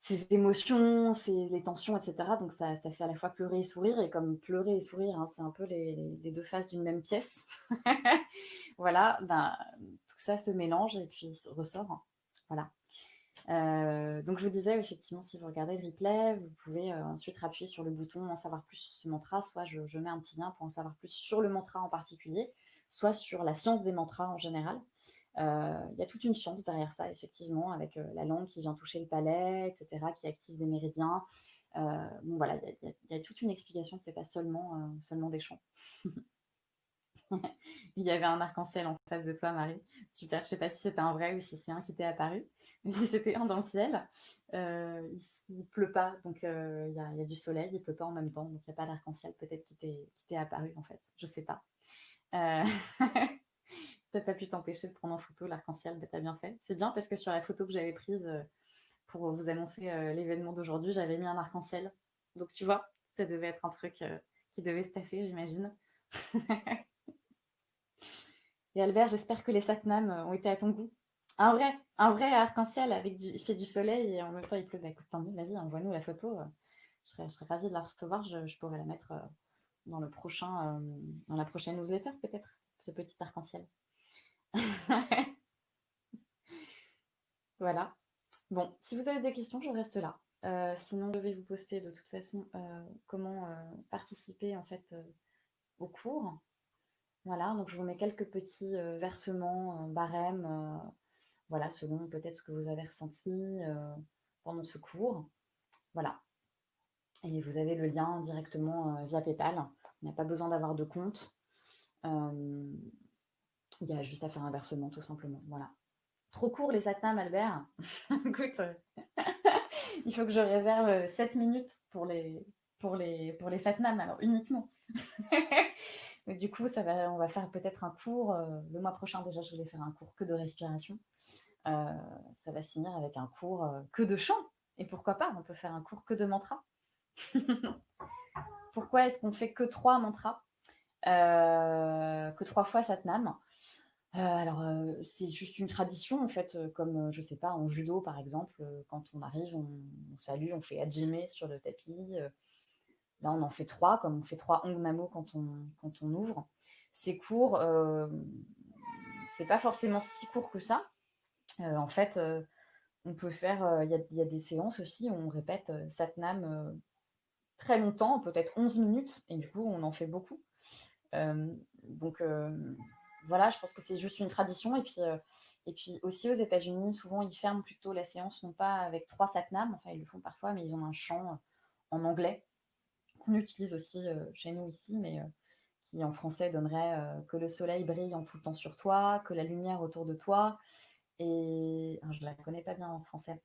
ses émotions, les tensions, etc. Donc ça fait à la fois pleurer et sourire. Et comme pleurer et sourire, hein, c'est un peu les deux faces d'une même pièce. Voilà, ben, tout ça se mélange et puis ressort. Voilà. Donc je vous disais, effectivement, si vous regardez le replay, vous pouvez ensuite appuyer sur le bouton en savoir plus sur ce mantra. Soit je mets un petit lien pour en savoir plus sur le mantra en particulier, soit sur la science des mantras en général. Il y a toute une science derrière ça, effectivement, avec la langue qui vient toucher le palais, etc., qui active des méridiens. Bon, voilà, il y a toute une explication, c'est pas seulement des chants. Il y avait un arc-en-ciel en face de toi, Marie. Super, je sais pas si c'était un vrai ou si c'est un qui t'est apparu. Mais si c'était un dans le ciel, ici il pleut pas, donc il y a du soleil, il pleut pas en même temps, donc il n'y a pas d'arc-en-ciel peut-être qui t'est apparu en fait, je sais pas. T'as pas pu t'empêcher de prendre en photo l'arc-en-ciel, bah, t'as bien fait. C'est bien parce que sur la photo que j'avais prise pour vous annoncer l'événement d'aujourd'hui, j'avais mis un arc-en-ciel. Donc tu vois, ça devait être un truc qui devait se passer, j'imagine. Et Albert, j'espère que les satnams ont été à ton goût. Un vrai arc-en-ciel il fait du soleil et en même temps il pleut. Bah écoute, tant mieux, vas-y, envoie-nous la photo. Je serais ravie de la recevoir. Je pourrais la mettre dans dans la prochaine newsletter peut-être, ce petit arc-en-ciel. Voilà. Bon, si vous avez des questions, je reste là. Sinon, je vais vous poster de toute façon comment participer en fait au cours. Voilà, donc je vous mets quelques petits versements, barèmes, voilà, selon peut-être ce que vous avez ressenti pendant ce cours. Voilà. Et vous avez le lien directement via PayPal. Il n'y a pas besoin d'avoir de compte. Il y a juste à faire un versement, tout simplement. Voilà. Trop court les satnams, Albert. Écoute, il faut que je réserve 7 minutes pour les satnams, alors uniquement. Donc, du coup, on va faire peut-être un cours. Le mois prochain, déjà, je voulais faire un cours que de respiration. Ça va se finir avec un cours que de chant. Et pourquoi pas, on peut faire un cours que de mantra. Pourquoi est-ce qu'on fait que 3 mantras, que 3 fois Satnam? Alors, c'est juste une tradition, en fait, comme, je sais pas, en judo, par exemple, quand on arrive, on salue, on fait hajime sur le tapis. Là, on en fait 3, comme on fait 3 Ong Namo quand on ouvre. C'est court, c'est pas forcément si court que ça. En fait, on peut faire, il y a des séances aussi où on répète Satnam très longtemps, peut-être 11 minutes, et du coup, on en fait beaucoup. Donc, voilà, je pense que c'est juste une tradition. Et puis aussi aux États-Unis, souvent, ils ferment plutôt la séance, non pas avec 3 Satnam, enfin, ils le font parfois, mais ils ont un chant en anglais qu'on utilise aussi chez nous ici, mais qui en français donnerait que le soleil brille en tout le temps sur toi, que la lumière autour de toi. Et je ne la connais pas bien en français.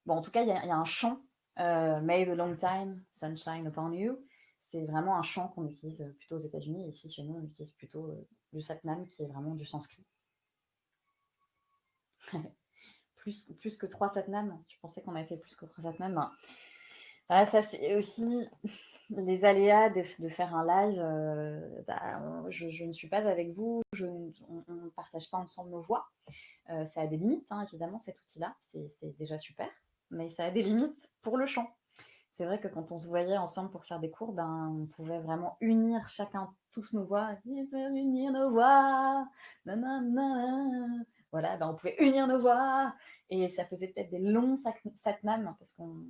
Bon, en tout cas, il y a un chant, May the long time sunshine upon you. C'est vraiment un chant qu'on utilise plutôt aux États-Unis. Et ici, chez nous, on utilise plutôt du Satnam, qui est vraiment du sanskrit. plus que 3 Satnam. Je pensais qu'on avait fait plus que 3 Satnam. Ah, ça, c'est aussi les aléas de faire un live. Je ne suis pas avec vous. On ne partage pas ensemble nos voix. Ça a des limites, hein, évidemment, cet outil-là, c'est déjà super, mais ça a des limites pour le chant. C'est vrai que quand on se voyait ensemble pour faire des cours, ben, on pouvait vraiment unir chacun, tous nos voix. Il faut unir nos voix. Nanana. Voilà, ben, on pouvait unir nos voix. Et ça faisait peut-être des longs satnam parce qu'on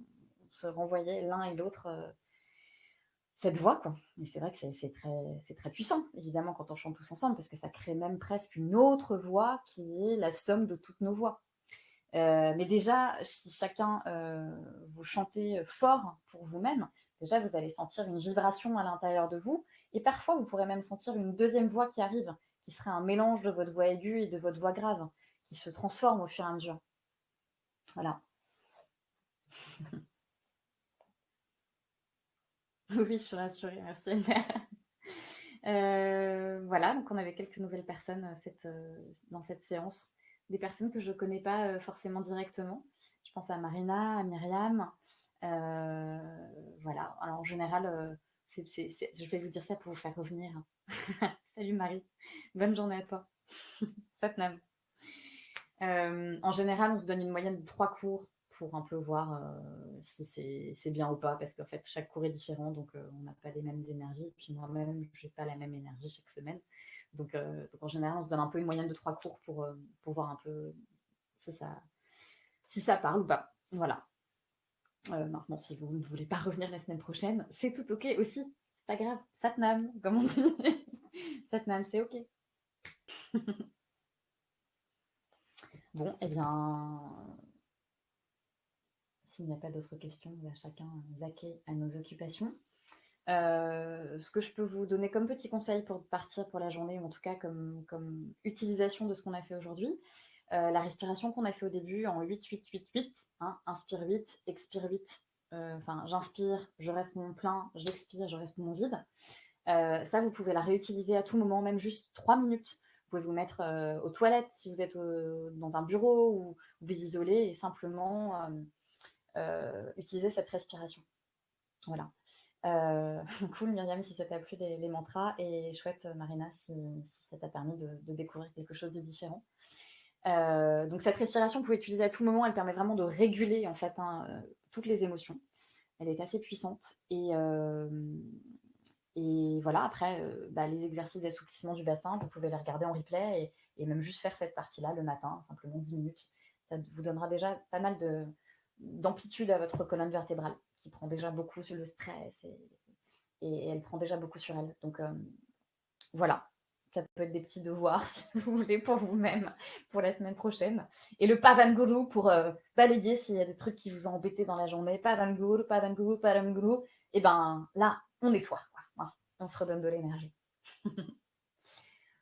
se renvoyait l'un et l'autre cette voix, quoi. Et c'est vrai que c'est très puissant, évidemment, quand on chante tous ensemble, parce que ça crée même presque une autre voix qui est la somme de toutes nos voix. Mais déjà, si chacun vous chantez fort pour vous-même, déjà vous allez sentir une vibration à l'intérieur de vous. Et parfois, vous pourrez même sentir une deuxième voix qui arrive, qui serait un mélange de votre voix aiguë et de votre voix grave, qui se transforme au fur et à mesure. Voilà. Oui, je suis rassurée, merci. Voilà, donc on avait quelques nouvelles personnes dans cette séance. Des personnes que je ne connais pas forcément directement. Je pense à Marina, à Myriam. Voilà, alors en général, je vais vous dire ça pour vous faire revenir. Salut Marie, bonne journée à toi. Satnam. En général, on se donne une moyenne de 3 cours pour un peu voir si c'est bien ou pas, parce qu'en fait, chaque cours est différent, donc on n'a pas les mêmes énergies. Et puis moi-même, je n'ai pas la même énergie chaque semaine. Donc en général, on se donne un peu une moyenne de 3 cours pour voir un peu si ça parle ou pas. Voilà. Maintenant, si vous ne voulez pas revenir la semaine prochaine, c'est tout ok aussi. C'est pas grave. Satnam, comme on dit. Satnam, c'est ok. Bon, eh bien, s'il n'y a pas d'autres questions, on va chacun vaquer à nos occupations. Ce que je peux vous donner comme petit conseil pour partir pour la journée, ou en tout cas comme utilisation de ce qu'on a fait aujourd'hui, la respiration qu'on a fait au début en 8-8-8-8, hein, inspire 8, expire 8. Enfin, j'inspire, je reste mon plein, j'expire, je reste mon vide. Ça, vous pouvez la réutiliser à tout moment, même juste 3 minutes. Vous pouvez vous mettre aux toilettes si vous êtes dans un bureau ou vous isolez et simplement utiliser cette respiration. Voilà. Cool Myriam si ça t'a plu les mantras et chouette Marina si ça t'a permis de découvrir quelque chose de différent. Donc cette respiration, vous pouvez l'utiliser à tout moment, elle permet vraiment de réguler en fait toutes les émotions. Elle est assez puissante et voilà, après les exercices d'assouplissement du bassin, vous pouvez les regarder en replay et même juste faire cette partie-là le matin, simplement 10 minutes. Ça vous donnera déjà pas mal d'amplitude à votre colonne vertébrale qui prend déjà beaucoup sur le stress et elle prend déjà beaucoup sur elle. Donc voilà, ça peut être des petits devoirs si vous voulez pour vous-même pour la semaine prochaine. Et le Pavan Guru pour balayer s'il y a des trucs qui vous ont embêté dans la journée. Pavan Guru, Pavan Guru, Pavan Guru. Et ben là, on nettoie. Voilà. On se redonne de l'énergie.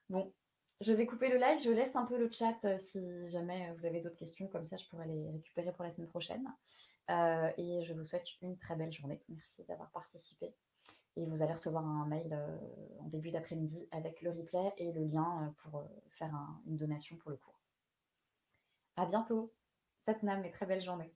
Bon, je vais couper le live. Je laisse un peu le chat si jamais vous avez d'autres questions. Comme ça, je pourrais les récupérer pour la semaine prochaine. Et je vous souhaite une très belle journée. Merci d'avoir participé. Et vous allez recevoir un mail en début d'après-midi avec le replay et le lien pour faire une donation pour le cours. À bientôt. Satnam et très belle journée.